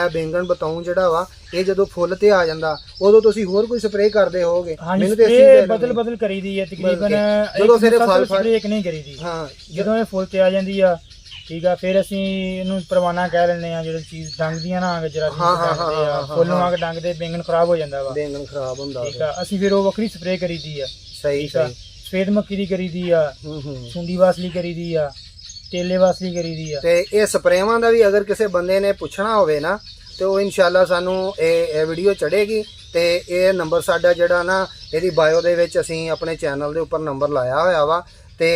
ਬੈਂਗਣ ਬਤਾਉਂ ਜਿਹੜਾ ਵਾ ਇਹ ਜਦੋਂ ਫੁੱਲ ਤੇ ਆ ਜਾਂਦਾ ਉਦੋਂ ਤੁਸੀਂ ਹੋਰ ਕੋਈ ਸਪਰੇਅ ਕਰਦੇ ਹੋਵੋਗੇ? ਮੈਨੂੰ ਤੇ ਅਸੀਂ ਬਦਲ ਕਰੀਦੀ ਹੈ ਤਕਰੀਬਨ, ਜਦੋਂ ਫਿਰ ਫਲ ਸਪਰੇਅ ਇੱਕ ਨਹੀਂ ਕਰੀਦੀ। ਹਾਂ, ਜਦੋਂ ਇਹ ਫੁੱਲ ਤੇ ਆ ਜਾਂਦੀ ਆ ਠੀਕ ਆ, ਫਿਰ ਅਸੀਂ ਇਹਨੂੰ ਪਰਵਾਨਾ ਕਹਿ ਲੈਂਦੇ ਆ, ਜਿਹੜੀ ਚੀਜ਼ ਡੰਗਦੀਆਂ ਨਾ ਅੰਗ ਜਰਾ ਫੁੱਲ ਨੂੰ ਅੰਗ ਡੰਗਦੇ ਬੈਂਗਣ ਖਰਾਬ ਹੋ ਜਾਂਦਾ ਵਾ, ਬੈਂਗਣ ਖਰਾਬ ਹੁੰਦਾ ਠੀਕ ਆ। ਅਸੀਂ ਫਿਰ ਉਹ ਵੱਖਰੀ ਸਪਰੇਅ ਕਰੀਦੀ ਆ। ਸਹੀ ਸਹੀ। ਸਫੇਦ ਮੱਕੀ ਦੀ ਕਰੀਦੀ ਆ, ਸੁੰਡੀ ਵਾਸਲੀ ਕਰੀਦੀ ਆ, ਤੇਲੇ ਵਾਸਲੀ ਕਰੀਦੀ ਆ। ਤੇ ਇਹ ਸਪਰੇਵਾਂ ਦਾ ਵੀ ਅਗਰ ਕਿਸੇ ਬੰਦੇ ਨੇ ਪੁੱਛਣਾ ਹੋਵੇ ਨਾ ਤੇ ਉਹ ਇਨਸ਼ਾਅੱਲਾ ਸਾਨੂੰ ਇਹ ਵੀਡੀਓ ਚੜੇਗੀ ਤੇ ਇਹ ਨੰਬਰ ਸਾਡਾ ਜਿਹੜਾ ਨਾ ਇਹਦੀ ਬਾਇਓ ਦੇ ਵਿੱਚ ਅਸੀਂ ਆਪਣੇ ਚੈਨਲ ਦੇ ਉੱਪਰ ਨੰਬਰ ਲਾਇਆ ਹੋਇਆ ਵਾ ਤੇ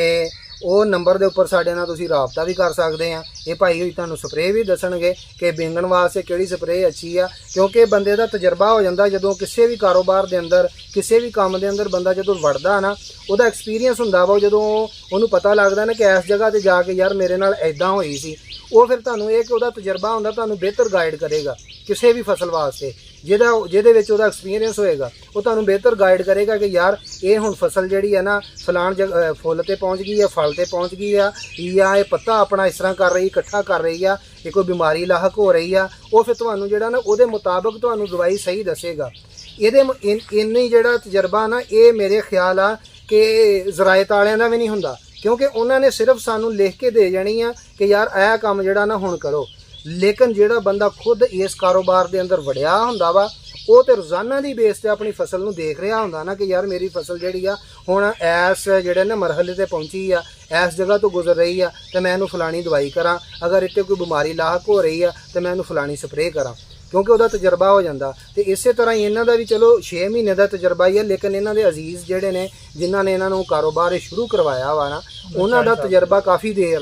ਉਹ ਨੰਬਰ ਦੇ ਉੱਪਰ ਸਾਡੇ ਨਾਲ ਤੁਸੀਂ ਰਾਬਤਾ ਵੀ ਕਰ ਸਕਦੇ ਆ। ਇਹ ਭਾਈ ਹੋਈ ਤੁਹਾਨੂੰ ਸਪਰੇਅ ਵੀ ਦੱਸਣਗੇ ਕਿ ਬੈਂਗਣ ਵਾਸਤੇ ਕਿਹੜੀ ਸਪਰੇਅ ਅੱਛੀ ਆ, ਕਿਉਂਕਿ ਬੰਦੇ ਦਾ ਤਜਰਬਾ ਹੋ ਜਾਂਦਾ ਜਦੋਂ ਕਿਸੇ ਵੀ ਕਾਰੋਬਾਰ ਦੇ ਅੰਦਰ ਕਿਸੇ ਵੀ ਕੰਮ ਦੇ ਅੰਦਰ ਬੰਦਾ ਜਦੋਂ ਵੜਦਾ ਨਾ ਉਹਦਾ ਐਕਸਪੀਰੀਅੰਸ ਹੁੰਦਾ ਵਾ, ਜਦੋਂ ਉਹਨੂੰ ਪਤਾ ਲੱਗਦਾ ਨਾ ਕਿ ਇਸ ਜਗ੍ਹਾ ਤੇ ਜਾ ਕੇ ਯਾਰ ਮੇਰੇ ਨਾਲ ਐਦਾਂ ਹੋਈ ਸੀ, ਉਹ ਫਿਰ ਤੁਹਾਨੂੰ ਇਹ ਕਿ ਉਹਦਾ ਤਜਰਬਾ ਹੁੰਦਾ ਤੁਹਾਨੂੰ ਬਿਹਤਰ ਗਾਈਡ ਕਰੇਗਾ ਕਿਸੇ ਵੀ ਫਸਲ ਵਾਸਤੇ। ਜਿਹਦੇ ਵਿੱਚ ਉਹਦਾ ਐਕਸਪੀਰੀਅੰਸ ਹੋਏਗਾ ਉਹ ਤੁਹਾਨੂੰ ਬਿਹਤਰ ਗਾਈਡ ਕਰੇਗਾ ਕਿ ਯਾਰ ਇਹ ਹੁਣ ਫਸਲ ਜਿਹੜੀ ਹੈ ਨਾ ਫਲਾਣ ਫੁੱਲ ਤੇ ਪਹੁੰਚ ਗਈ ਆ, ਫਲ ਤੇ ਪਹੁੰਚ ਗਈ ਆ, ਜਾਂ ਇਹ ਪੱਤਾ ਆਪਣਾ ਇਸ ਤਰ੍ਹਾਂ ਕਰ ਰਹੀ ਇਕੱਠਾ ਕਰ ਰਹੀ ਆ, ਇਹ ਕੋਈ ਬਿਮਾਰੀ ਲਾਹਕ ਹੋ ਰਹੀ ਆ, ਉਹ ਫਿਰ ਤੁਹਾਨੂੰ ਜਿਹੜਾ ਨਾ ਉਹਦੇ ਮੁਤਾਬਕ ਤੁਹਾਨੂੰ ਦਵਾਈ ਸਹੀ ਦੱਸੇਗਾ। ਇਹਦੇ ਇੰਨੀ ਜਿਹੜਾ ਤਜਰਬਾ ਨਾ ਇਹ ਮੇਰੇ ਖਿਆਲ ਆ ਕਿ ਜ਼ਰਾਇਤ ਵਾਲਿਆਂ ਦਾ ਵੀ ਨਹੀਂ ਹੁੰਦਾ, ਕਿਉਂਕਿ ਉਹਨਾਂ ਨੇ ਸਿਰਫ ਸਾਨੂੰ ਲਿਖ ਕੇ ਦੇ ਜਾਣੀ ਆ ਕਿ ਯਾਰ ਇਹ ਕੰਮ ਜਿਹੜਾ ਨਾ ਹੁਣ ਕਰੋ। ਲੇਕਿਨ ਜਿਹੜਾ ਬੰਦਾ ਖੁਦ ਇਸ ਕਾਰੋਬਾਰ ਦੇ ਅੰਦਰ ਵੜਿਆ ਹੁੰਦਾ ਵਾ ਉਹ ਤੇ ਰੋਜ਼ਾਨਾ ਦੀ ਬੇਸ ਤੇ ਆਪਣੀ ਫਸਲ ਨੂੰ ਦੇਖ ਰਿਹਾ ਹੁੰਦਾ ਨਾ ਕਿ ਯਾਰ ਮੇਰੀ ਫਸਲ ਜਿਹੜੀ ਆ ਹੁਣ ਇਸ ਜਿਹੜੇ ਨਾ ਮਰਹਲੇ ਤੇ ਪਹੁੰਚੀ ਆ, ਇਸ ਜਗ੍ਹਾ ਤੋਂ ਗੁਜ਼ਰ ਰਹੀ ਆ ਤੇ ਮੈਂ ਇਹਨੂੰ ਫਲਾਣੀ ਦਵਾਈ ਕਰਾਂ, ਅਗਰ ਇੱਥੇ ਕੋਈ ਬਿਮਾਰੀ ਲਾਹਕ ਹੋ ਰਹੀ ਆ ਤੇ ਮੈਂ ਇਹਨੂੰ ਫਲਾਣੀ ਸਪਰੇਅ ਕਰਾਂ, ਕਿਉਂਕਿ ਉਹਦਾ ਤਜਰਬਾ ਹੋ ਜਾਂਦਾ। ਤੇ ਇਸੇ ਤਰ੍ਹਾਂ ਹੀ ਇਹਨਾਂ ਦਾ ਵੀ ਚਲੋ 6 ਮਹੀਨੇ ਦਾ ਤਜਰਬਾ ਹੀ ਹੈ, ਲੇਕਿਨ ਇਹਨਾਂ ਦੇ ਅਜ਼ੀਜ਼ ਜਿਹੜੇ ਨੇ ਜਿਨ੍ਹਾਂ ਨੇ ਇਹਨਾਂ ਨੂੰ ਕਾਰੋਬਾਰ ਸ਼ੁਰੂ ਕਰਵਾਇਆ ਵਾ ਨਾ ਉਹਨਾਂ ਦਾ ਤਜਰਬਾ ਕਾਫੀ ਦੇਰ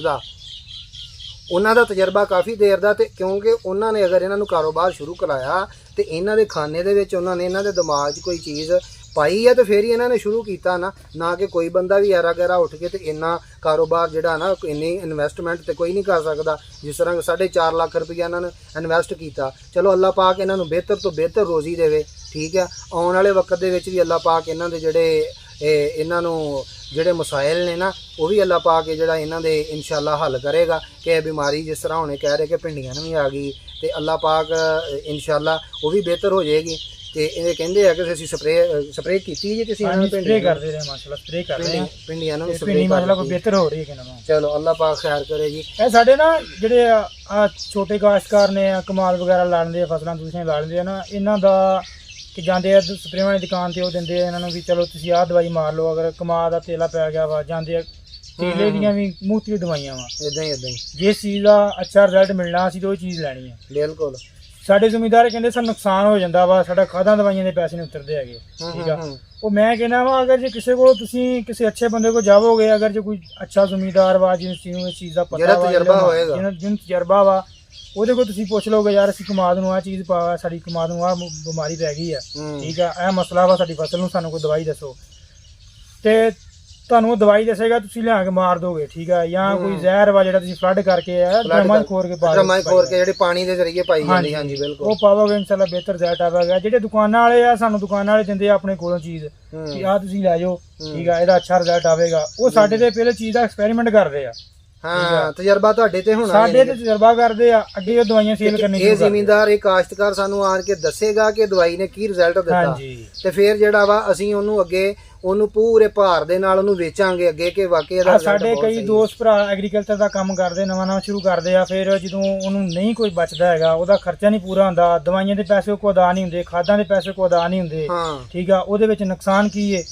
ਦਾ ਤੇ ਕਿਉਂਕਿ ਉਹਨਾਂ ਨੇ ਅਗਰ ਇਹਨਾਂ ਨੂੰ ਕਾਰੋਬਾਰ ਸ਼ੁਰੂ ਕਰਾਇਆ ਤੇ ਇਹਨਾਂ ਦੇ ਖਾਨੇ ਦੇ ਵਿੱਚ ਉਹਨਾਂ ਨੇ ਇਹਨਾਂ ਦੇ ਦਿਮਾਗ 'ਚ ਕੋਈ ਚੀਜ਼ ਪਾਈ ਹੈ ਤੇ ਫਿਰ ਹੀ ਇਹਨਾਂ ਨੇ ਸ਼ੁਰੂ ਕੀਤਾ ਨਾ ਕਿ ਕੋਈ ਬੰਦਾ ਵੀ ਐਰਾ ਗੈਰਾ ਉੱਠ ਕੇ ਤੇ ਇੰਨਾ ਕਾਰੋਬਾਰ ਜਿਹੜਾ ਨਾ ਇੰਨੀ ਇਨਵੈਸਟਮੈਂਟ ਤੇ ਕੋਈ ਨਹੀਂ ਕਰ ਸਕਦਾ। ਜਿਸ ਤਰ੍ਹਾਂ 4.5 ਲੱਖ ਰੁਪਈਆ ਇਹਨਾਂ ਨੇ ਇਨਵੈਸਟ ਕੀਤਾ, ਚਲੋ ਅੱਲਾਹ ਪਾਕ ਇਹਨਾਂ ਨੂੰ ਬਿਹਤਰ ਤੋਂ ਬਿਹਤਰ ਰੋਜ਼ੀ ਦੇਵੇ, ਠੀਕ ਹੈ। ਆਉਣ ਵਾਲੇ ਵਕਤ ਦੇ ਵਿੱਚ ਵੀ ਅੱਲਾਹ ਪਾਕ ਇਹਨਾਂ ਦੇ ਇਹਨਾਂ ਨੂੰ ਜਿਹੜੇ ਮਸਾਇਲ ਨੇ ਨਾ ਉਹ ਵੀ ਅੱਲਾਹ ਪਾਕ ਜਿਹੜਾ ਇਹਨਾਂ ਦੇ ਇਨਸ਼ਾਅੱਲਾ ਹੱਲ ਕਰੇਗਾ। ਕਿ ਇਹ ਬਿਮਾਰੀ ਜਿਸ ਤਰ੍ਹਾਂ ਹੁਣੇ ਕਹਿ ਰਹੇ ਕਿ ਭਿੰਡੀਆਂ ਨੂੰ ਵੀ ਆ ਗਈ ਤੇ ਅੱਲਾਹ ਪਾਕ ਇਨਸ਼ਾਅੱਲਾ ਉਹ ਵੀ ਬਿਹਤਰ ਹੋ ਜਾਏਗੀ। ਤੇ ਇਹ ਕਹਿੰਦੇ ਆ ਕਿ ਅਸੀਂ ਸਪਰੇਅ ਕੀਤੀ ਜੀ ਤੁਸੀਂ ਇਹਨਾਂ ਨੂੰ ਸਪਰੇਅ ਕਰਦੇ ਰਹੇ ਮਾਸ਼ਾਅੱਲਾ, ਸਪਰੇਅ ਕਰਦੇ ਹਾਂ ਭਿੰਡੀਆਂ ਨੂੰ ਸਪਰੇਅ ਮਾਸ਼ਾਅੱਲਾ ਕੋਈ ਬਿਹਤਰ ਹੋ ਰਹੀ ਹੈ ਕਿ ਨਾ। ਚਲੋ ਅੱਲਾਹ ਪਾਕ ਖੈਰ ਕਰੇ ਜੀ। ਇਹ ਸਾਡੇ ਨਾ ਜਿਹੜੇ ਆ ਛੋਟੇ ਕਾਸ਼ਤਕਾਰ ਨੇ ਕਮਾਲ ਵਗੈਰਾ ਲਾ ਲੈਂਦੇ ਆ, ਫਸਲਾਂ ਦੂਸਰੀਆਂ ਲਾ ਲੈਂਦੇ ਆ ਨਾ, ਇਹਨਾਂ ਦਾ ਕਿ ਜਾਂਦੇ ਆ ਸਪਰੇਅ ਵਾਲੀ ਦੁਕਾਨ ਤੇ ਉਹ ਦਿੰਦੇ ਆ ਇਹਨਾਂ ਨੂੰ ਵੀ ਚਲੋ ਤੁਸੀਂ ਆਹ ਦਵਾਈ ਮਾਰ ਲਓ, ਅਗਰ ਕਮਾਲ ਦਾ ਤੇਲਾ ਪੈ ਗਿਆ ਵਾ ਜਾਂਦੇ ਆ ਤੇਲੇ ਦੀਆਂ ਵੀ ਮੁਫਤੀ ਦਵਾਈਆਂ ਵਾ, ਇਦਾਂ ਹੀ ਜਿਸ ਚੀਜ਼ ਦਾ ਅੱਛਾ ਰਿਜ਼ਲਟ ਮਿਲਣਾ ਅਸੀਂ ਤਾਂ ਉਹ ਚੀਜ਼ ਲੈਣੀ ਹੈ। ਬਿਲਕੁਲ ਸਾਡੇ ਜ਼ਿਮੀਂਦਾਰ ਕਹਿੰਦੇ ਸਾਨੂੰ ਨੁਕਸਾਨ ਹੋ ਜਾਂਦਾ ਵਾ, ਸਾਡਾ ਖਾਦਾਂ ਦਵਾਈਆਂ ਦੇ ਪੈਸੇ ਨਹੀਂ ਉਤਰਦੇ ਹੈਗੇ, ਠੀਕ ਆ। ਉਹ ਮੈਂ ਕਹਿੰਦਾ ਵਾ ਅਗਰ ਜੇ ਕਿਸੇ ਕੋਲ ਤੁਸੀਂ ਕਿਸੇ ਅੱਛੇ ਬੰਦੇ ਕੋਲ ਜਾਵੋਗੇ, ਅਗਰ ਜੇ ਕੋਈ ਅੱਛਾ ਜ਼ਿਮੀਂਦਾਰ ਵਾ ਜਿਸ ਚੀਜ਼ ਦਾ ਪਤਾ ਵਾ, ਜਿਹਨੂੰ ਤਜਰਬਾ ਵਾ, ਉਹਦੇ ਕੋਲ ਤੁਸੀਂ ਪੁੱਛ ਲਓਗੇ ਯਾਰ ਅਸੀਂ ਕਮਾਦ ਨੂੰ ਆਹ ਚੀਜ਼ ਪਾ, ਸਾਡੀ ਕਮਾਦ ਨੂੰ ਆਹ ਬਿਮਾਰੀ ਪੈ ਗਈ ਆ, ਠੀਕ ਆ, ਇਹ ਮਸਲਾ ਵਾ ਸਾਡੀ ਫਸਲ ਨੂੰ, ਸਾਨੂੰ ਕੋਈ ਦਵਾਈ ਦੱਸੋ, ਤੇ ਤੁਹਾਨੂੰ ਉਹ ਦਵਾਈ ਦੱਸੇਗਾ, ਤੁਸੀਂ ਲਿਆ ਕੇ ਮਾਰ ਦੋਗੇ, ਠੀਕ ਆ। ਜਾਂ ਕੋਈ ਜ਼ਹਿਰ ਵਾ ਜਿਹੜਾ ਤੁਸੀਂ ਫਲੱਡ ਕਰਕੇ ਡਰਮਾਂ ਖੋਰ ਕੇ ਜਿਹੜੇ ਪਾਣੀ ਦੇ ਜ਼ਰੀਏ ਪਾਈ ਜਾਂਦੀ, ਹਾਂਜੀ ਬਿਲਕੁਲ, ਉਹ ਪਾਵੋਗੇ ਇਨਸ਼ਾਅੱਲਾ ਬਿਹਤਰ ਰਿਜ਼ਲਟ ਆਵੇਗਾ। ਜਿਹੜੇ ਦੁਕਾਨਾਂ ਵਾਲੇ ਆ ਸਾਨੂੰ ਦੁਕਾਨਾਂ ਵਾਲੇ ਦਿੰਦੇ ਆ ਆਪਣੇ ਕੋਲੋਂ ਚੀਜ਼ ਕਿ ਆਹ ਤੁਸੀਂ ਲੈ ਜਾਓ, ਠੀਕ ਆ, ਇਹਦਾ ਅੱਛਾ ਰਿਜ਼ਲਟ ਆਵੇਗਾ, ਉਹ ਸਾਡੇ ਤੇ ਪਹਿਲੇ ਚੀਜ਼ ਦਾ ਐਕਸਪੈਰੀਮੈਂਟ ਕਰਦੇ ਆ। ਹਾਂ, ਤਜਰਬਾ ਤੁਹਾਡੇ ਤੇ ਹੋਣਾ, ਸਾਡੇ ਤੇ ਤਜਰਬਾ ਕਰਦੇ ਆ, ਅੱਗੇ ਉਹ ਦਵਾਈਆਂ ਸੇਲ ਕਰਨੀ। ਇਹ ਜ਼ਿਮੀਂਦਾਰ ਇਹ ਕਾਸ਼ਤਕਾਰ ਸਾਨੂੰ ਆਣ ਕੇ ਦੱਸੇਗਾ ਕਿ ਦਵਾਈ ਨੇ ਕੀ ਰਿਜ਼ਲਟ ਦਿੱਤਾ, ਤੇ ਫਿਰ ਜਿਹੜਾ ਵਾ ਅਸੀਂ ਉਹਨੂੰ ਅੱਗੇ ਉਹਨੂੰ ਪੂਰੇ ਭਾਰ ਦੇ ਨਾਲ ਉਹਨੂੰ ਵੇਚਾਂਗੇ ਅੱਗੇ ਕਿ ਵਾਕਈ ਇਹਦਾ। ਸਾਡੇ ਕਈ ਦੋਸਤ ਭਰਾ ਐਗਰੀਕਲਚਰ ਦਾ ਕੰਮ ਕਰਦੇ, ਨਵਾਂ ਸ਼ੁਰੂ ਕਰਦੇ ਆ, ਫਿਰ ਜਦੋਂ ਉਹਨੂੰ ਨਹੀਂ ਕੋਈ ਬਚਦਾ ਹੈਗਾ, ਉਹਦਾ ਖਰਚਾ ਨਹੀਂ ਪੂਰਾ ਹੁੰਦਾ, ਦਵਾਈਆਂ ਦੇ ਪੈਸੇ ਕੋ ਅਦਾ ਨਹੀਂ ਹੁੰਦੇ, ਖਾਦਾਂ ਦੇ ਪੈਸੇ ਕੋ ਅਦਾ ਨਹੀਂ ਹੁੰਦੇ, ਠੀਕ ਆ, ਉਹਦੇ ਵਿੱਚ ਨੁਕਸਾਨ ਕੀ ਹੈ?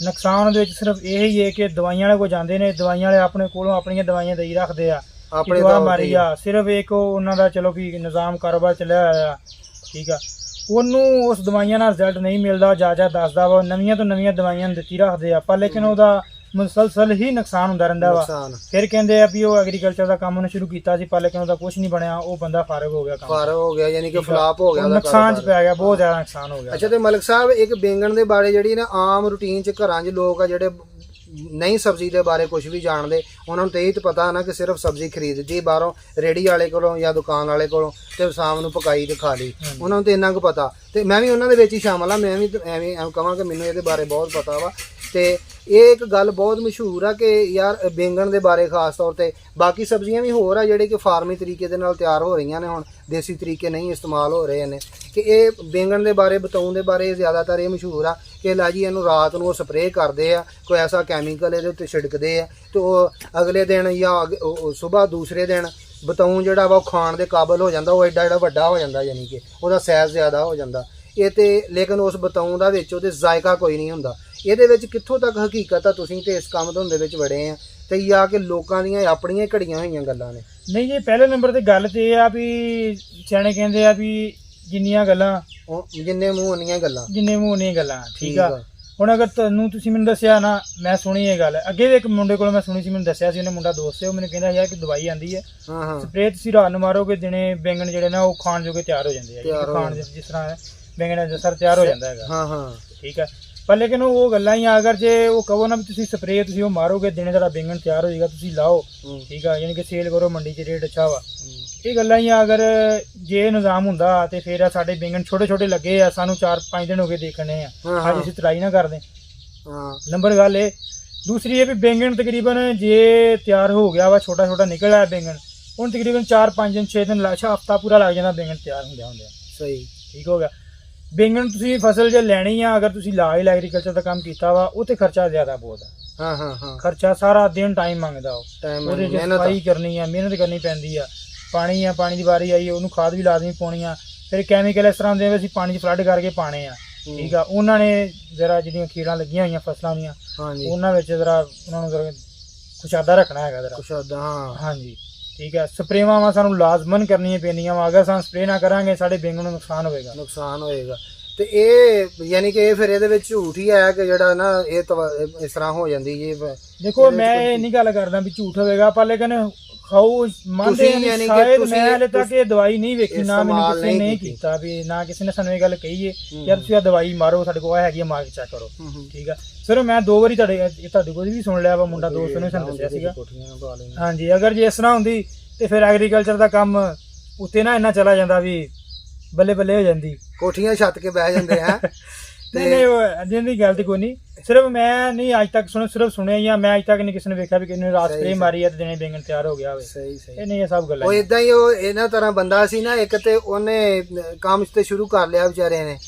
ਨੁਕਸਾਨ ਉਹਦੇ ਵਿੱਚ ਸਿਰਫ ਇਹ ਹੀ ਹੈ ਕਿ ਦਵਾਈਆਂ ਵਾਲੇ ਕੋਲ ਜਾਂਦੇ ਨੇ, ਦਵਾਈਆਂ ਵਾਲੇ ਆਪਣੇ ਕੋਲੋਂ ਆਪਣੀਆਂ ਦਵਾਈਆਂ ਦੇਈ ਰੱਖਦੇ ਆ, ਆਪਣੀ ਦਵਾ ਮਾਰੀ ਆ, ਸਿਰਫ ਇੱਕ ਉਹਨਾਂ ਦਾ ਚਲੋ ਵੀ ਨਿਜ਼ਾਮ ਕਾਰੋਬਾਰ ਚੱਲਿਆ ਹੋਇਆ, ਠੀਕ ਆ, ਉਹਨੂੰ ਉਸ ਦਵਾਈਆਂ ਨਾਲ ਰਿਜ਼ਲਟ ਨਹੀਂ ਮਿਲਦਾ, ਜਾ ਦੱਸਦਾ ਵਾ, ਨਵੀਆਂ ਤੋਂ ਨਵੀਆਂ ਦਵਾਈਆਂ ਦਿੱਤੀ ਰੱਖਦੇ ਆ, ਪਰ ਲੇਕਿਨ ਉਹਦਾ ਮੁਸਲਸਲ ਹੀ ਨੁਕਸਾਨ ਹੁੰਦਾ ਰਹਿੰਦਾ ਵਾ। ਫਿਰ ਕਹਿੰਦੇ ਆ ਵੀ ਉਹ ਐਗਰੀਕਲਚਰ ਦਾ ਕੰਮ ਉਹਨੇ ਸ਼ੁਰੂ ਕੀਤਾ ਸੀ, ਪਰ ਲੇਕਿਨ ਉਹਦਾ ਕੁਝ ਨਹੀਂ ਬਣਿਆ, ਉਹ ਬੰਦਾ ਫਾਰਗ ਹੋ ਗਿਆ, ਫਾਰਗ ਹੋ ਗਿਆ, ਯਾਨੀ ਕਿ ਫਲਾਪ ਹੋ ਗਿਆ, ਨੁਕਸਾਨ ਚ ਪੈ ਗਿਆ, ਬਹੁਤ ਜ਼ਿਆਦਾ ਨੁਕਸਾਨ ਹੋ ਗਿਆ। ਅੱਛਾ, ਤੇ ਮਲਕ ਸਾਹਿਬ ਇੱਕ ਬੈਂਗਣ ਦੇ ਬਾਰੇ ਜਿਹੜੀ ਨਾ ਆਮ ਰੂਟੀਨ ਚ ਘਰਾਂ 'ਚ ਲੋਕ ਆ ਜਿਹੜੇ ਨਹੀਂ ਸਬਜ਼ੀ ਦੇ ਬਾਰੇ ਕੁਝ ਵੀ ਜਾਣਦੇ, ਉਹਨਾਂ ਨੂੰ ਤਾਂ ਇਹ ਪਤਾ ਨਾ ਕਿ ਸਿਰਫ ਸਬਜ਼ੀ ਖਰੀਦਦੀ ਬਾਹਰੋਂ ਰੇਹੜੀ ਵਾਲੇ ਕੋਲੋਂ ਜਾਂ ਦੁਕਾਨ ਵਾਲੇ ਕੋਲੋਂ ਤੇ ਸ਼ਾਮ ਨੂੰ ਪਕਾਈ ਤੇ ਖਾ ਲਈ, ਉਹਨਾਂ ਨੂੰ ਤਾਂ ਇੰਨਾ ਕੁ ਪਤਾ। ਤੇ ਮੈਂ ਵੀ ਉਹਨਾਂ ਦੇ ਵਿੱਚ ਹੀ ਸ਼ਾਮਲ ਆ, ਮੈਂ ਵੀ ਐਵੇਂ ਕਹਾਂ ਕਿ ਮੈਨੂੰ ਇਹਦੇ ਬਾਰੇ ਬਹੁਤ ਪਤਾ ਵਾ। ਤੇ ਇਹ ਇੱਕ ਗੱਲ ਬਹੁਤ ਮਸ਼ਹੂਰ ਆ ਕਿ ਯਾਰ ਬੈਂਗਣ ਦੇ ਬਾਰੇ ਖਾਸ ਤੌਰ ਤੇ, ਬਾਕੀ ਸਬਜ਼ੀਆਂ ਵੀ ਹੋਰ ਆ ਜਿਹੜੇ ਕਿ ਫਾਰਮੀ ਤਰੀਕੇ ਦੇ ਨਾਲ ਤਿਆਰ ਹੋ ਰਹੀਆਂ ਨੇ, ਹੁਣ ਦੇਸੀ ਤਰੀਕੇ ਨਹੀਂ ਇਸਤੇਮਾਲ ਹੋ ਰਹੇ ਨੇ, ਕਿ ਇਹ ਬੈਂਗਣ ਦੇ ਬਾਰੇ ਬਤਾਉਣ ਦੇ ਬਾਰੇ ਜ਼ਿਆਦਾਤਰ ਇਹ ਮਸ਼ਹੂਰ ਆ ਕਿ ਲਾ ਜੀ ਇਹਨੂੰ ਰਾਤ ਨੂੰ ਉਹ ਸਪਰੇਅ ਕਰਦੇ ਆ, ਕੋਈ ਐਸਾ ਕੈਮੀਕਲ ਇਹਦੇ ਉੱਤੇ ਛਿੜਕਦੇ ਆ ਤੇ ਉਹ ਅਗਲੇ ਦਿਨ ਜਾਂ ਸਵੇਰ ਦੂਸਰੇ ਦਿਨ ਬਤਾਉਂ ਜਿਹੜਾ ਵਾ ਉਹ ਖਾਣ ਦੇ ਕਾਬਲ ਹੋ ਜਾਂਦਾ, ਉਹ ਐਡਾ ਐਡਾ ਵੱਡਾ ਹੋ ਜਾਂਦਾ, ਯਾਨੀ ਕਿ ਉਹਦਾ ਸਾਈਜ਼ ਜ਼ਿਆਦਾ ਹੋ ਜਾਂਦਾ ਇਹ ਤੇ। ਲੇਕਿਨ ਉਸ ਬਤਾਉਂ ਦਾ ਵਿੱਚ ਉਹਦੇ ਜ਼ਾਇਕਾ ਕੋਈ ਨਹੀਂ ਹੁੰਦਾ। ਇਹਦੇ ਵਿੱਚ ਕਿੱਥੋਂ ਤੱਕ ਹਕੀਕਤ ਆ, ਤੁਸੀਂ ਤੇ ਇਸ ਕੰਮ ਧੰਦੇ ਵਿੱਚ ਵੜੇ ਆ ਤੇ ਜਾਂ ਕਿ ਲੋਕਾਂ ਦੀਆਂ ਆਪਣੀਆਂ ਘੜੀਆਂ ਹੋਈਆਂ ਗੱਲਾਂ ਨੇ? ਨਹੀਂ ਜੀ, ਪਹਿਲੇ ਨੰਬਰ ਤੇ ਗੱਲ ਤੇ ਇਹ ਆ ਵੀ ਸਿਆਣੇ ਕਹਿੰਦੇ ਆ ਵੀ ਜਿੰਨੀਆਂ ਗੱਲਾਂ ਜਿੰਨੇ ਮੂੰਹ ਉਨੀਆਂ ਗੱਲਾਂ, ਜਿੰਨੇ ਮੂੰਹ ਉਨੀਆਂ ਗੱਲਾਂ, ਠੀਕ ਆ। ਹੁਣ ਅਗਰ ਤੁਹਾਨੂੰ ਤੁਸੀਂ ਮੈਨੂੰ ਦੱਸਿਆ ਨਾ, ਮੈਂ ਸੁਣੀ ਇਹ ਗੱਲ ਅੱਗੇ ਵੀ ਇੱਕ ਮੁੰਡੇ ਕੋਲ ਮੈਂ ਸੁਣੀ ਸੀ, ਮੈਨੂੰ ਦੱਸਿਆ ਸੀ ਉਹਨੇ, ਮੁੰਡਾ ਦੋਸਤ ਹੈ, ਉਹ ਮੈਨੂੰ ਕਹਿੰਦਾ ਯਾਰ ਕਿ ਦਵਾਈ ਆਂਦੀ ਹੈ ਸਪਰੇਅ ਤੁਸੀਂ ਰਾਤ ਨੂੰ ਮਾਰੋਗੇ, ਦਿਨੇ ਬੈਂਗਣ ਜਿਹੜੇ ਨਾ ਉਹ ਖਾਣ ਜੋਗੇ ਤਿਆਰ ਹੋ ਜਾਂਦੇ ਆ, ਖਾਣ ਜਿਸ ਤਰ੍ਹਾਂ ਬੈਂਗਣ ਦਾ ਸਰ ਤਿਆਰ ਹੋ ਜਾਂਦਾ ਹੈਗਾ, ਠੀਕ ਹੈ। ਪਰ ਲੇਕਿਨ ਉਹ ਗੱਲਾਂ ਹੀ ਆ, ਅਗਰ ਜੇ ਉਹ ਕਹੋ ਨਾ ਵੀ ਤੁਸੀਂ ਸਪਰੇਅ ਤੁਸੀਂ ਉਹ ਮਾਰੋਗੇ ਦਿਨੇ ਤੁਹਾਡਾ ਬੈਂਗਣ ਤਿਆਰ ਹੋ ਜਾਏਗਾ, ਤੁਸੀਂ ਲਾਓ, ਠੀਕ ਆ, ਯਾਨੀ ਕਿ ਸੇਲ ਕਰੋ, ਮੰਡੀ 'ਚ ਰੇਟ ਅੱਛਾ ਵਾ, ਇਹ ਗੱਲਾਂ ਹੀ ਆ। ਅਗਰ ਜੇ ਨਿਜ਼ਾਮ ਹੁੰਦਾ ਤੇ ਫਿਰ ਸਾਡੇ ਬੈਂਗਣ ਛੋਟੇ ਛੋਟੇ ਲੱਗੇ ਆ, ਸਾਨੂੰ 4-5 ਦਿਨ ਹੋ ਗਏ ਦੇਖਣੇ ਆ, ਅੱਜ ਅਸੀਂ ਤਰਾਈ ਨਾ ਕਰਦੇ। ਨੰਬਰ ਗੱਲ ਇਹ, ਦੂਸਰੀ ਇਹ ਵੀ ਬੈਂਗਣ ਤਕਰੀਬਨ ਜੇ ਤਿਆਰ ਹੋ ਗਿਆ ਵਾ, ਛੋਟਾ ਛੋਟਾ ਨਿਕਲ ਆਇਆ ਬੈਂਗਣ, ਹੁਣ ਤਕਰੀਬਨ 4-5 ਦਿਨ 6 ਦਿਨ ਅੱਛਾ ਹਫਤਾ ਪੂਰਾ ਲੱਗ ਜਾਂਦਾ ਬੈਂਗਣ ਤਿਆਰ ਹੁੰਦਿਆਂ। ਸਹੀ, ਠੀਕ ਹੋ ਗਿਆ। ਬੈਂਗਣ ਤੁਸੀਂ ਫਸਲ ਜੇ ਲੈਣੀ ਆ, ਅਗਰ ਤੁਸੀਂ ਲਾਇਲ ਐਗਰੀਕਲਚਰ ਦਾ ਕੰਮ ਕੀਤਾ ਵਾ, ਉਹ ਤੇ ਖਰਚਾ ਜ਼ਿਆਦਾ ਬਹੁਤ ਆ। ਖਰਚਾ ਸਾਰਾ ਦਿਨ ਟਾਈਮ ਮੰਗਦਾ, ਉਹਦੇ ਚ ਸਫਾਈ ਕਰਨੀ ਆ, ਮਿਹਨਤ ਕਰਨੀ ਪੈਂਦੀ ਆ, ਪਾਣੀ ਆ, ਪਾਣੀ ਦੀ ਵਾਰੀ ਆਈ ਉਹਨੂੰ ਖਾਦ ਵੀ ਲਾਜ਼ਮੀ ਪਾਉਣੀ ਆ, ਫਿਰ ਕੈਮੀਕਲ ਇਸ ਤਰ੍ਹਾਂ ਦੇ ਅਸੀਂ ਪਾਣੀ 'ਚ ਫਲੱਡ ਕਰਕੇ ਪਾਣੇ ਆ, ਠੀਕ ਆ। ਉਹਨਾਂ ਨੇ ਜ਼ਰਾ ਜਿਹੜੀਆਂ ਖੀਰਾਂ ਲੱਗੀਆਂ ਹੋਈਆਂ ਫਸਲਾਂ ਦੀਆਂ, ਉਹਨਾਂ ਵਿੱਚ ਜ਼ਰਾ ਉਹਨਾਂ ਨੂੰ ਜ਼ਰਾ ਕੁਸ਼ਾਦਾ ਰੱਖਣਾ ਹੈਗਾ, ਜ਼ਰਾ ਕੁਸ਼ਾਦਾ, ਹਾਂਜੀ, ਠੀਕ ਹੈ। ਸਪਰੇਵਾਂ ਵਾ ਸਾਨੂੰ ਲਾਜ਼ਮਨ ਕਰਨੀਆਂ ਪੈਂਦੀਆਂ ਵਾ, ਅਗਰ ਸਾਨੂੰ ਸਪਰੇਅ ਨਾ ਕਰਾਂਗੇ ਸਾਡੇ ਬੈਂਗਣ ਨੂੰ ਨੁਕਸਾਨ ਹੋਏਗਾ। ਤੇ ਇਹ ਯਾਨੀ ਕਿ ਇਹ ਫਿਰ ਇਹਦੇ ਵਿੱਚ ਝੂਠ ਹੀ ਆਇਆ ਕਿ ਜਿਹੜਾ ਨਾ ਇਹ ਇਸ ਤਰ੍ਹਾਂ ਹੋ ਜਾਂਦੀ ਜੀ। ਦੇਖੋ ਮੈਂ ਇਹ ਨਹੀਂ ਗੱਲ ਕਰਦਾ ਵੀ ਝੂਠ ਹੋਵੇਗਾ, ਪਰ ਲੇਕਿਨ ਖਾਓ ਮੰਨਦੇ ਯਾਨੀ ਕਿ ਮੈਂ ਹਲੇ ਤੱਕ ਇਹ ਦਵਾਈ ਨਹੀਂ ਵੇਖੀ, ਨਾ ਮੈਨੂੰ ਕਿਸੇ ਨੇ ਨਹੀਂ ਕੀਤਾ ਵੀ, ਨਾ ਕਿਸੇ ਨੇ ਸਾਨੂੰ ਇਹ ਗੱਲ ਕਹੀ ਹੈ ਯਾਰ ਤੁਸੀਂ ਆ ਦਵਾਈ ਮਾਰੋ, ਸਾਡੇ ਕੋਲ ਹੈਗੀ ਆ, ਮਾਰ ਕੇ ਚੈੱਕ ਕਰੋ, ਠੀਕ ਆ। ਸਿਰ ਮੈਂ 2 ਵਾਰੀ ਤੁਹਾਡੇ ਕੋਲ ਵੀ ਸੁਣ ਲਿਆ ਵਾ, ਮੁੰਡਾ ਦੋਸਤ ਨੇ ਸਾਨੂੰ ਦੱਸਿਆ ਸੀਗਾ, ਹਾਂਜੀ। ਅਗਰ ਜੇ ਇਸ ਤਰ੍ਹਾਂ ਹੁੰਦੀ ਤੇ ਫਿਰ ਐਗਰੀਕਲਚਰ ਦਾ ਕੰਮ ਉੱਤੇ ਨਾ ਇੰਨਾ ਚਲਾ ਜਾਂਦਾ ਵੀ ਬੱਲੇ ਬੱਲੇ ਹੋ ਜਾਂਦੀ, ਕੋਠੀਆਂ ਛੱਤ ਕੇ ਬਹਿ ਜਾਂਦੇ ਆ। ਨਹੀਂ ਅਜੇ ਦੀ ਗੱਲ ਤੇ ਕੋਈ ਨਹੀਂ, ਸਿਰਫ ਮੈਂ ਨਹੀਂ ਅੱਜ ਤੱਕ ਸਿਰਫ ਸੁਣਿਆ ਹੀ ਆ, ਮੈਂ ਅੱਜ ਤੱਕ ਨਹੀਂ ਕਿਸੇ ਨੇ ਵੇਖਿਆ ਵੀ ਕਿਸੇ ਨੇ ਰਾਤ ਸਪਰੇ ਮਾਰੀ ਆ ਤੇ ਦਿਨੇ ਬੈਂਗਣ ਤਿਆਰ ਹੋ ਗਿਆ ਹੋਵੇ। ਸਹੀ ਇਹ ਨਹੀਂ, ਇਹ ਸਭ ਗੱਲਾਂ ਉਹ ਇਦਾਂ ਹੀ, ਉਹ ਇਹਨਾਂ ਤਰ੍ਹਾਂ ਬੰਦਾ ਸੀ ਨਾ ਇੱਕ, ਤੇ ਉਹਨੇ ਕੰਮ ਤੇ ਸ਼ੁਰੂ ਕਰ ਲਿਆ ਵਿਚਾਰੇ ਨੇ,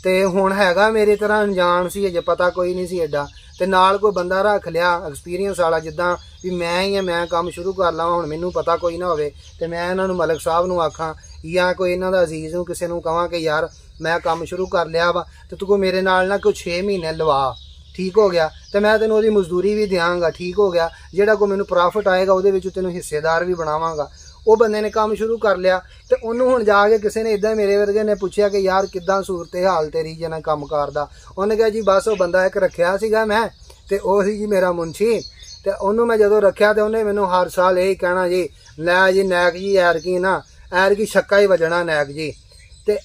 ਤੇ ਹੁਣ ਹੈਗਾ ਮੇਰੇ ਤਰ੍ਹਾਂ ਅਣਜਾਣ ਸੀ, ਅਜੇ ਪਤਾ ਕੋਈ ਨਹੀਂ ਸੀ ਐਡਾ, ਤੇ ਨਾਲ ਕੋਈ ਬੰਦਾ ਰੱਖ ਲਿਆ ਐਕਸਪੀਰੀਅੰਸ ਵਾਲਾ, ਜਿੱਦਾਂ ਵੀ ਮੈਂ ਹੀ ਆ, ਮੈਂ ਕੰਮ ਸ਼ੁਰੂ ਕਰ ਲਵਾਂ, ਹੁਣ ਮੈਨੂੰ ਪਤਾ ਕੋਈ ਨਾ ਹੋਵੇ ਤੇ ਮੈਂ ਇਹਨਾਂ ਨੂੰ ਮਲਕ ਸਾਹਿਬ ਨੂੰ ਆਖਾਂ ਜਾਂ ਕੋਈ ਇਹਨਾਂ ਦਾ ਅਜ਼ੀਜ਼ ਨੂੰ ਕਿਸੇ ਨੂੰ ਕਹਾਂ ਕਿ ਯਾਰ ਮੈਂ ਕੰਮ ਸ਼ੁਰੂ ਕਰ ਲਿਆ ਵਾ ਤੇ ਤੂੰ ਮੇਰੇ ਨਾਲ ਨਾ ਕੋਈ 6 ਮਹੀਨੇ ਲਵਾ, ਠੀਕ ਹੋ ਗਿਆ, ਤੇ ਮੈਂ ਤੈਨੂੰ ਉਹਦੀ ਮਜ਼ਦੂਰੀ ਵੀ ਦਿਆਂਗਾ, ਠੀਕ ਹੋ ਗਿਆ, ਜਿਹੜਾ ਕੋਈ ਮੈਨੂੰ ਪ੍ਰੋਫਿਟ ਆਏਗਾ ਉਹਦੇ ਵਿੱਚ ਤੈਨੂੰ ਹਿੱਸੇਦਾਰ ਵੀ ਬਣਾਵਾਂਗਾ। ਉਹ ਬੰਦੇ ਨੇ ਕੰਮ ਸ਼ੁਰੂ ਕਰ ਲਿਆ ਤੇ ਉਹਨੂੰ ਹੁਣ ਜਾ ਕੇ ਕਿਸੇ ਨੇ ਇਦਾਂ ਮੇਰੇ ਵਰਗੇ ਨੇ ਪੁੱਛਿਆ ਕਿ ਯਾਰ ਕਿੱਦਾਂ ਸੂਰਤ ਹਾਲ ਤੇਰੀ ਜਨਾ ਕੰਮਕਾਰ ਦਾ? ਉਹਨੇ ਕਿਹਾ ਜੀ ਬਸ ਉਹ ਬੰਦਾ ਇੱਕ ਰੱਖਿਆ ਸੀਗਾ ਮੈਂ, ਤੇ ਉਹ ਸੀ ਜੀ ਮੇਰਾ ਮੁੰਸ਼ੀ, ਤੇ ਉਹਨੂੰ ਮੈਂ ਜਦੋਂ ਰੱਖਿਆ ਤੇ ਉਹਨੇ ਮੈਨੂੰ ਹਰ ਸਾਲ ਇਹੀ ਕਹਿਣਾ ਜੀ, ਲੈ ਜੀ ਨੈਕ ਜੀ ਐਰਕੀ ਛੱਕਾ ਹੀ ਵੱਜਣਾ ਨੈਕ ਜੀ, ਤੇ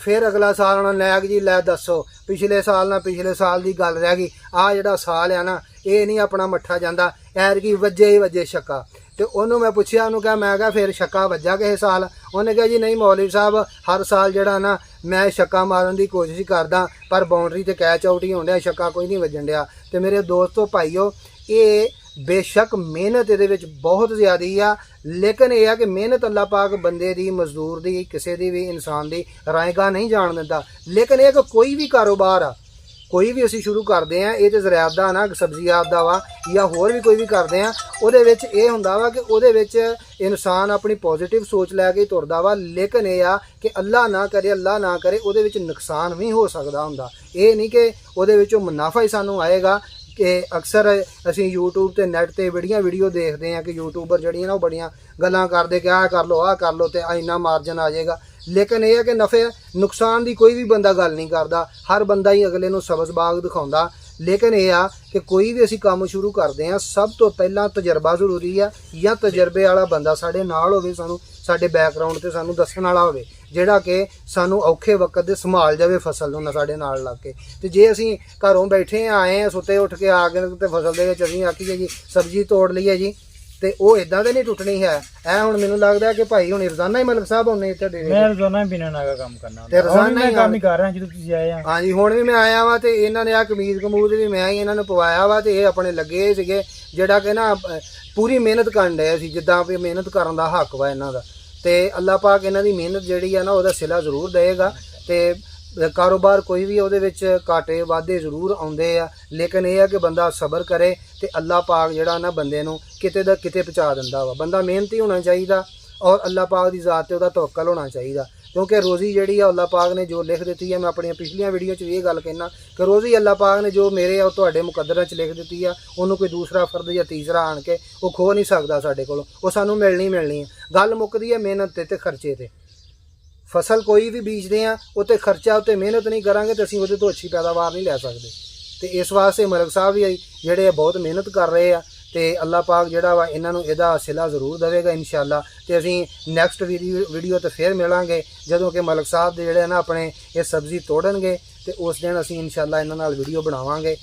ਫਿਰ ਅਗਲਾ ਸਾਲ ਆਉਣਾ ਨੈਕ ਜੀ ਲੈ ਦੱਸੋ ਪਿਛਲੇ ਸਾਲ ਦੀ ਗੱਲ ਰਹਿ ਗਈ, ਆਹ ਜਿਹੜਾ ਸਾਲ ਆ ਨਾ ਇਹ ਨਹੀਂ ਆਪਣਾ ਮੱਠਾ ਜਾਂਦਾ, ਐਰਕੀ ਵੱਜੇ ਹੀ ਵੱਜੇ ਛੱਕਾ। ਤੇ ਉਹਨੂੰ ਮੈਂ ਪੁੱਛਿਆ, ਉਹਨੂੰ ਕਿਹਾ, ਮੈਂ ਕਿਹਾ ਫਿਰ ਛੱਕਾ ਵੱਜਾ ਕਿਸੇ ਸਾਲ? ਉਹਨੇ ਕਿਹਾ ਜੀ ਨਹੀਂ ਮੌਲਵੀ ਸਾਹਿਬ, ਹਰ ਸਾਲ ਜਿਹੜਾ ਨਾ ਮੈਂ ਛੱਕਾ ਮਾਰਨ ਦੀ ਕੋਸ਼ਿਸ਼ ਕਰਦਾ ਪਰ ਬਾਉਂਡਰੀ ਤੇ ਕੈਚ ਆਊਟ ਹੀ ਹੋਣ ਡਿਆ, ਛੱਕਾ ਕੋਈ ਨਹੀਂ ਵੱਜਣ ਡਿਆ। ਤੇ ਮੇਰੇ ਦੋਸਤੋ ਭਾਈਓ, ਇਹ ਬੇਸ਼ੱਕ ਮਿਹਨਤ ਇਹਦੇ ਵਿੱਚ ਬਹੁਤ ਜ਼ਿਆਦੀ ਆ, ਲੇਕਿਨ ਇਹ ਆ ਕਿ ਮਿਹਨਤ ਅੱਲਾਹ ਪਾਕ ਬੰਦੇ ਦੀ, ਮਜ਼ਦੂਰ ਦੀ, ਕਿਸੇ ਦੀ ਵੀ ਇਨਸਾਨ ਦੀ ਰਾਏਗਾ ਨਹੀਂ ਜਾਣ ਦਿੰਦਾ। ਲੇਕਿਨ ਇਹ ਕਿ ਕੋਈ ਵੀ ਕਾਰੋਬਾਰ ਆ, ਕੋਈ ਵੀ ਅਸੀਂ ਸ਼ੁਰੂ ਕਰਦੇ ਆ, ਇਹ ਤੇ ਜ਼ਰਾਅਤ ਦਾ ਨਾ ਸਬਜ਼ੀਆਤ ਦਾ ਵਾ ਜਾਂ ਹੋਰ ਵੀ ਕੋਈ ਵੀ ਕਰਦੇ ਆ, ਉਹਦੇ ਵਿੱਚ ਇਹ ਹੁੰਦਾ ਵਾ ਕਿ ਉਹਦੇ ਵਿੱਚ ਇਨਸਾਨ ਆਪਣੀ ਪੋਜ਼ਿਟਿਵ ਸੋਚ ਲੈ ਕੇ ਤੁਰਦਾ ਵਾ, ਲੇਕਿਨ ਇਹ ਆ ਕਿ ਅੱਲਾ ਨਾ ਕਰੇ ਉਹਦੇ ਵਿੱਚ ਨੁਕਸਾਨ ਵੀ ਹੋ ਸਕਦਾ ਹੁੰਦਾ। ਇਹ ਨਹੀਂ ਕਿ ਉਹਦੇ ਵਿੱਚੋਂ ਮੁਨਾਫਾ ਹੀ ਸਾਨੂੰ ਆਏਗਾ। ਕਿ ਅਕਸਰ ਅਸੀਂ YouTube ਤੇ ਨੈੱਟ ਤੇ ਵੀਡੀਓ ਦੇਖਦੇ ਹਾਂ ਕਿ ਯੂਟਿਊਬਰ ਜਿਹੜੀਆਂ ਨਾ ਉਹ ਬੜੀਆਂ ਗੱਲਾਂ ਕਰਦੇ ਕਿ ਆਹ ਕਰ ਲਓ ਤੇ ਇੰਨਾ ਮਾਰਜਨ ਆ ਜਾਏਗਾ, ਲੇਕਿਨ ਇਹ ਹੈ ਕਿ ਨਫੇ ਨੁਕਸਾਨ ਦੀ ਕੋਈ ਵੀ ਬੰਦਾ ਗੱਲ ਨਹੀਂ ਕਰਦਾ, ਹਰ ਬੰਦਾ ਹੀ ਅਗਲੇ ਨੂੰ ਸਬਜ਼ ਬਾਗ ਦਿਖਾਉਂਦਾ। ਲੇਕਿਨ ਇਹ ਆ ਕਿ ਕੋਈ ਵੀ ਅਸੀਂ ਕੰਮ ਸ਼ੁਰੂ ਕਰਦੇ ਹਾਂ, ਸਭ ਤੋਂ ਪਹਿਲਾਂ ਤਜਰਬਾ ਜ਼ਰੂਰੀ ਆ, ਜਾਂ ਤਜਰਬੇ ਵਾਲਾ ਬੰਦਾ ਸਾਡੇ ਨਾਲ ਹੋਵੇ, ਸਾਨੂੰ ਸਾਡੇ ਬੈਕਗਰਾਉਂਡ ਤੇ ਸਾਨੂੰ ਦੱਸਣ ਵਾਲਾ ਹੋਵੇ, ਜਿਹੜਾ ਕਿ ਸਾਨੂੰ ਔਖੇ ਵਕਤ ਦੇ ਸੰਭਾਲ ਜਾਵੇ ਫਸਲ ਨੂੰ ਸਾਡੇ ਨਾਲ ਲੱਗ ਕੇ। ਤੇ ਜੇ ਅਸੀਂ ਘਰੋਂ ਬੈਠੇ ਆਏ ਆ, ਸੁੱਤੇ ਉੱਠ ਕੇ ਆ ਕੇ ਤੇ ਫਸਲ ਦੇ ਵਿੱਚ ਅਸੀਂ ਆਖੀਏ ਜੀ ਸਬਜ਼ੀ ਤੋੜ ਲਈਏ ਜੀ, ਤੇ ਉਹ ਇਦਾਂ ਦੇ ਨਹੀਂ ਟੁੱਟਣੀ ਹੈ। ਐ ਹੁਣ ਮੈਨੂੰ ਲੱਗਦਾ ਕਿ ਭਾਈ ਹੁਣ ਰੋਜ਼ਾਨਾ ਹੀ ਮਲਕ ਸਾਹਿਬ ਹੁੰਨੇ ਇੱਥੇ ਡੇਰੇ ਮੈਂ ਰੋਜ਼ਾਨਾ ਹੀ ਬਿਨਾਂ ਨਾਗਾ ਕੰਮ ਕਰਨਾ ਤੇ ਰੋਜ਼ਾਨਾ ਹੀ ਕੰਮ ਹੀ ਕਰ ਰਿਹਾ ਜਦੋਂ ਤੁਸੀਂ ਆਏ ਆ। ਹਾਂਜੀ ਹੁਣ ਵੀ ਮੈਂ ਆਇਆ ਵਾ ਤੇ ਇਹਨਾਂ ਨੇ ਆ ਕਮੀਜ਼ ਕਮੂਜ਼ ਵੀ ਮੈਂ ਹੀ ਇਹਨਾਂ ਨੂੰ ਪਵਾਇਆ ਵਾ ਤੇ ਇਹ ਆਪਣੇ ਲੱਗੇ ਸੀਗੇ ਜਿਹੜਾ ਕਿ ਨਾ ਪੂਰੀ ਮਿਹਨਤ ਕਰਨ ਡਏ ਸੀ, ਜਿੱਦਾਂ ਵੀ ਮਿਹਨਤ ਕਰਨ ਦਾ ਹੱਕ ਵਾ ਇਹਨਾਂ ਦਾ। ਤੇ ਅੱਲਾਹ ਪਾਕ ਇਹਨਾਂ ਦੀ ਮਿਹਨਤ ਜਿਹੜੀ ਆ ਨਾ ਉਹਦਾ ਸਿਲਾ ਜ਼ਰੂਰ ਦੇਏਗਾ। ਤੇ ਕਾਰੋਬਾਰ ਕੋਈ ਵੀ ਉਹਦੇ ਵਿੱਚ ਘਾਟੇ ਵਾਧੇ ਜ਼ਰੂਰ ਆਉਂਦੇ ਆ, ਲੇਕਿਨ ਇਹ ਆ ਕਿ ਬੰਦਾ ਸਬਰ ਕਰੇ ਤੇ ਅੱਲਾਹ ਪਾਕ ਜਿਹੜਾ ਨਾ ਬੰਦੇ ਨੂੰ ਕਿਤੇ ਦਾ ਕਿਤੇ ਪਹੁੰਚਾ ਦਿੰਦਾ ਵਾ। ਬੰਦਾ ਮਿਹਨਤੀ ਹੋਣਾ ਚਾਹੀਦਾ ਔਰ ਅੱਲਾਹ ਪਾਕ ਦੀ ਜ਼ਾਤ ਤੇ ਉਹਦਾ ਤਵੱਕਲ ਹੋਣਾ ਚਾਹੀਦਾ, ਕਿਉਂਕਿ ਰੋਜ਼ੀ ਜਿਹੜੀ ਆ ਅੱਲਾਹ ਪਾਕ ਨੇ ਜੋ ਲਿਖ ਦਿੱਤੀ ਹੈ, ਮੈਂ ਆਪਣੀਆਂ ਪਿਛਲੀਆਂ ਵੀਡੀਓ 'ਚ ਵੀ ਇਹ ਗੱਲ ਕਹਿਣਾ ਕਿ ਰੋਜ਼ੀ ਅੱਲਾਹ ਪਾਕ ਨੇ ਜੋ ਮੇਰੇ ਆ ਉਹ ਤੁਹਾਡੇ ਮੁਕੱਦਰਾਂ 'ਚ ਲਿਖ ਦਿੱਤੀ ਆ, ਉਹਨੂੰ ਕੋਈ ਦੂਸਰਾ ਫਰਦ ਜਾਂ ਤੀਸਰਾ ਆਣ ਕੇ ਉਹ ਖੋ ਨਹੀਂ ਸਕਦਾ ਸਾਡੇ ਕੋਲੋਂ, ਉਹ ਸਾਨੂੰ ਮਿਲਣੀ ਹੈ। ਗੱਲ ਮੁੱਕਦੀ ਹੈ ਮਿਹਨਤ ਤੇ ਖਰਚੇ ਤੇ। ਫਸਲ ਕੋਈ ਵੀ ਬੀਜਦੇ ਆ ਉੱਤੇ ਖਰਚਾ ਉੱਤੇ ਮਿਹਨਤ ਨਹੀਂ ਕਰਾਂਗੇ ਤੇ ਅਸੀਂ ਉਹਦੇ ਤੋਂ ਅੱਛੀ ਪੈਦਾਵਾਰ ਨਹੀਂ ਲੈ ਸਕਦੇ। ਤੇ ਇਸ ਵਾਸਤੇ ਮਲਕ ਸਾਹਿਬ ਵੀ ਜਿਹੜੇ ਬਹੁਤ ਮਿਹਨਤ ਕਰ ਰਹੇ ਆ ਤੇ ਅੱਲਾਹ ਪਾਕ ਜਿਹੜਾ ਵਾ ਇਹਨਾਂ ਨੂੰ ਇਹਦਾ ਸਿਲਾ ਜ਼ਰੂਰ ਦੇਵੇਗਾ ਇਨਸ਼ਾਅੱਲਾ। ਤੇ ਅਸੀਂ ਨੈਕਸਟ ਵੀਡੀਓ ਤੇ ਫਿਰ ਮਿਲਾਂਗੇ ਜਦੋਂ ਕਿ ਮਲਕ ਸਾਹਿਬ ਦੇ ਜਿਹੜੇ ਨਾ ਆਪਣੇ ਇਹ ਸਬਜ਼ੀ ਤੋੜਨਗੇ ਤੇ ਉਸ ਦਿਨ ਅਸੀਂ ਇਨਸ਼ਾਅੱਲਾ ਇਹਨਾਂ ਨਾਲ ਵੀਡੀਓ ਬਣਾਵਾਂਗੇ।